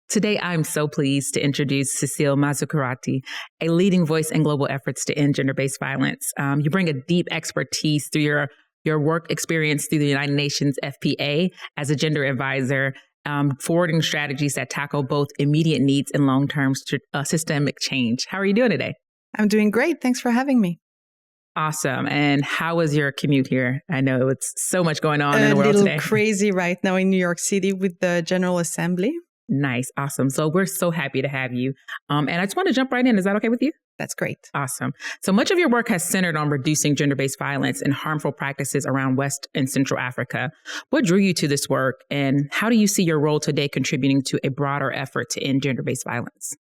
Today, I'm so pleased to introduce Cecile Mazzacurati, a leading voice in global efforts to end gender-based violence. You bring a deep expertise through your work experience through the United Nations FPA as a gender advisor, forwarding strategies that tackle both immediate needs and long-term systemic change. How are you doing today? I'm doing great. Thanks for having me. Awesome. And how was your commute here? I know it's so much going on in the world today. A little crazy right now in New York City with the General Assembly. Nice. Awesome. So we're so happy to have you. And I just want to jump right in. Is that okay with you? That's great. Awesome. So much of your work has centered on reducing gender-based violence and harmful practices around West and Central Africa. What drew you to this work, and how do you see your role today contributing to a broader effort to end gender-based violence?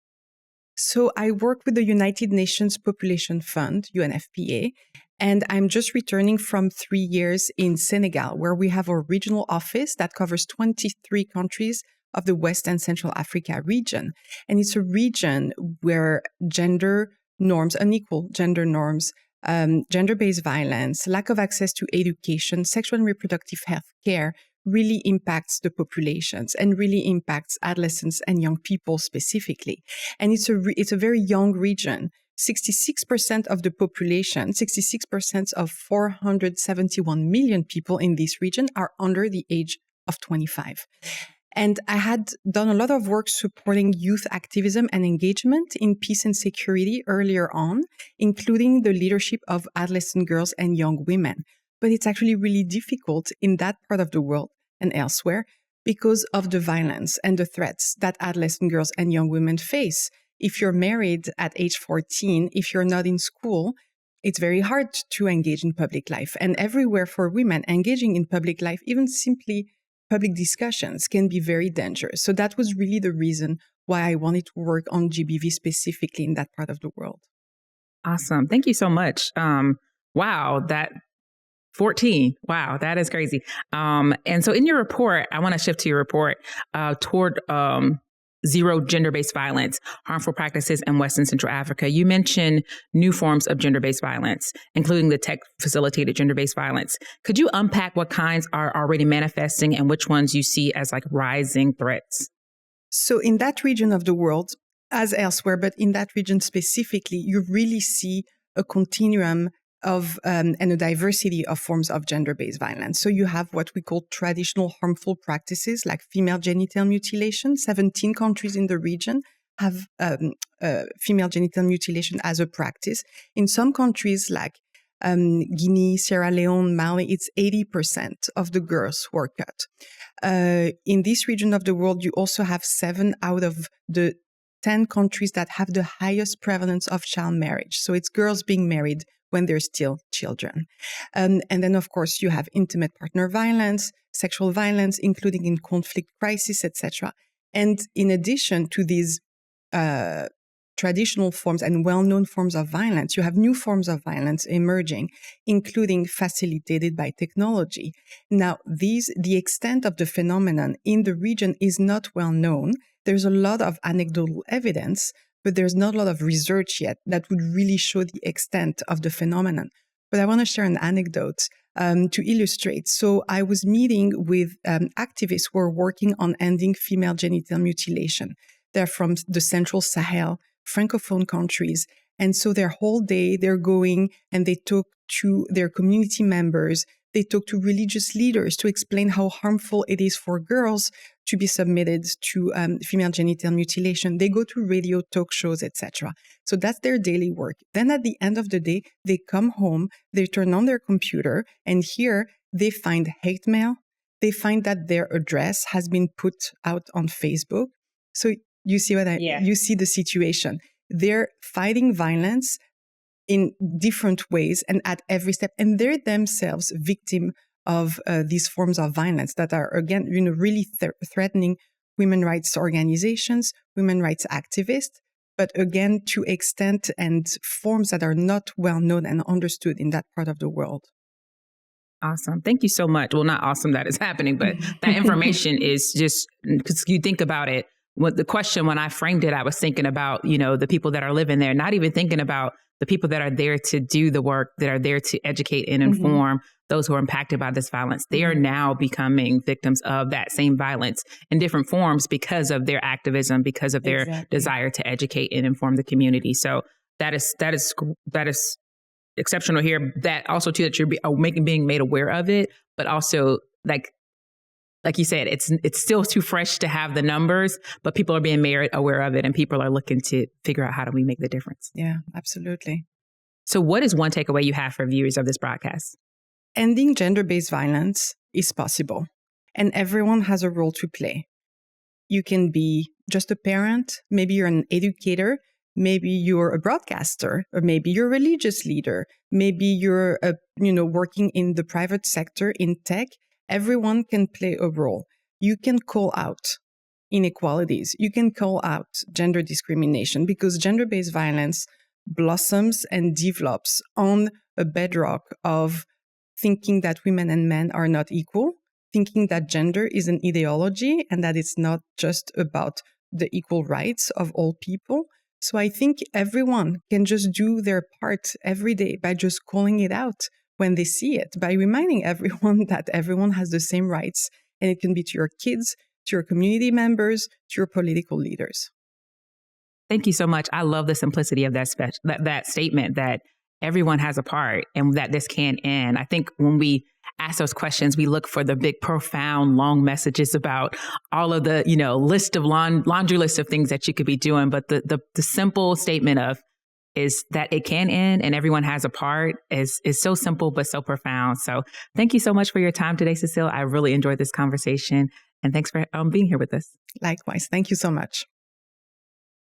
So I work with the United Nations Population Fund, UNFPA, and I'm just returning from 3 years in Senegal, where we have a regional office that covers 23 countries of the West and Central Africa region. And it's a region where gender norms, unequal gender norms, gender-based violence, lack of access to education, sexual and reproductive health care really impacts the populations and really impacts adolescents and young people specifically. And it's a very young region. 66% of the population, 66% of 471 million people in this region are under the age of 25. And I had done a lot of work supporting youth activism and engagement in peace and security earlier on, including the leadership of adolescent girls and young women. But it's actually really difficult in that part of the world and elsewhere because of the violence and the threats that adolescent girls and young women face. If you're married at age 14, if you're not in school, it's very hard to engage in public life. And everywhere for women, engaging in public life, even simply public discussions, can be very dangerous. So that was really the reason why I wanted to work on GBV specifically in that part of the world. Awesome. Thank you so much. Wow, that 14. Wow, that is crazy. And so in your report, I want to shift to your report toward zero gender-based violence, harmful practices in West and Central Africa. You mentioned new forms of gender-based violence, including the tech-facilitated gender-based violence. Could you unpack what kinds are already manifesting and which ones you see as like rising threats? So in that region of the world, as elsewhere, but in that region specifically, you really see a continuum of and a diversity of forms of gender-based violence. So you have what we call traditional harmful practices like female genital mutilation. 17 countries in the region have female genital mutilation as a practice. In some countries like Guinea, Sierra Leone, Mali, it's 80% of the girls who are cut. In this region of the world, you also have 7 out of the 10 countries that have the highest prevalence of child marriage. So it's girls being married when they're still children. And then, of course, you have intimate partner violence, sexual violence, including in conflict crisis, etc. And in addition to these traditional forms and well-known forms of violence, you have new forms of violence emerging, including facilitated by technology. Now, the extent of the phenomenon in the region is not well known. There's a lot of anecdotal evidence, but there's not a lot of research yet that would really show the extent of the phenomenon. But I want to share an anecdote to illustrate. So I was meeting with activists who are working on ending female genital mutilation. They're from the Central Sahel, Francophone countries. And so their whole day, they're going and they talk to their community members. They talk to religious leaders to explain how harmful it is for girls to be submitted to female genital mutilation. They go to radio talk shows, etc. So that's their daily work. Then at the end of the day, they come home, they turn on their computer, and here they find hate mail. They find that their address has been put out on Facebook. So you see you see the situation. They're fighting violence in different ways and at every step, and they're themselves victim of these forms of violence that are, again, really threatening women rights organizations, women rights activists, but again, to extent and forms that are not well known and understood in that part of the world. Awesome. Thank you so much. Well, not awesome that it's happening, but that information is just, because you think about it, the question when I framed it, I was thinking about, the people that are living there, not even thinking about the people that are there to do the work, that are there to educate and inform, those who are impacted by this violence, they are now becoming victims of that same violence in different forms because of their activism, because of their desire to educate and inform the community. So that is exceptional here. That also too, that you're being made aware of it, but also like you said, it's still too fresh to have the numbers, but people are being made aware of it, and people are looking to figure out how do we make the difference. Yeah, absolutely. So what is one takeaway you have for viewers of this broadcast? Ending gender-based violence is possible, and everyone has a role to play. You can be just a parent, maybe you're an educator, maybe you're a broadcaster, or maybe you're a religious leader, maybe you're working in the private sector in tech. Everyone can play a role. You can call out inequalities. You can call out gender discrimination, because gender-based violence blossoms and develops on a bedrock of thinking that women and men are not equal, thinking that gender is an ideology and that it's not just about the equal rights of all people. So I think everyone can just do their part every day by just calling it out when they see it, by reminding everyone that everyone has the same rights, and it can be to your kids, to your community members, to your political leaders. Thank you so much. I love the simplicity of that statement, that everyone has a part and that this can end. I think when we ask those questions, we look for the big, profound, long messages about all of the, laundry list of things that you could be doing. But the simple statement is that it can end and everyone has a part is so simple, but so profound. So thank you so much for your time today, Cecile. I really enjoyed this conversation, and thanks for being here with us. Likewise. Thank you so much.